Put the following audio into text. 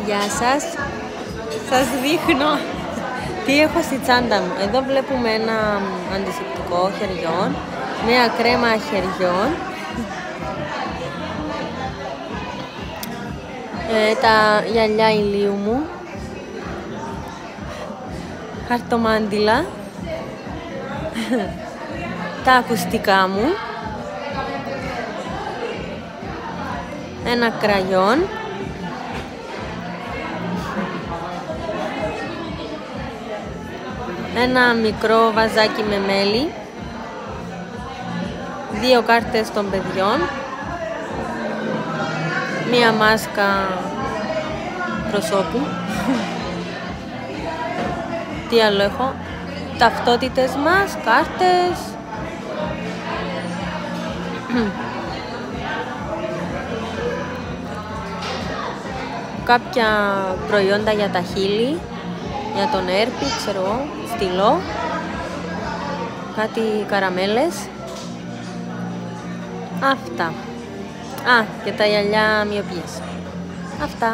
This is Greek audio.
Γεια σας. Σας δείχνω τι έχω στη τσάντα μου. Εδώ βλέπουμε ένα αντισηπτικό χεριών, μια κρέμα χεριών, τα γυαλιά ηλίου μου, χαρτομάντιλα, τα ακουστικά μου, ένα κραγιόν, ένα μικρό βαζάκι με μέλι, 2 κάρτες των παιδιών, μία μάσκα προσώπου. Τι άλλο έχω? Ταυτότητες μας, κάρτες, κάποια προϊόντα για τα χείλη, για τον έρπη, ξέρω εγώ, στυλό, κάτι καραμέλες. Αυτά. Και τα γυαλιά μυοπίας. Αυτά.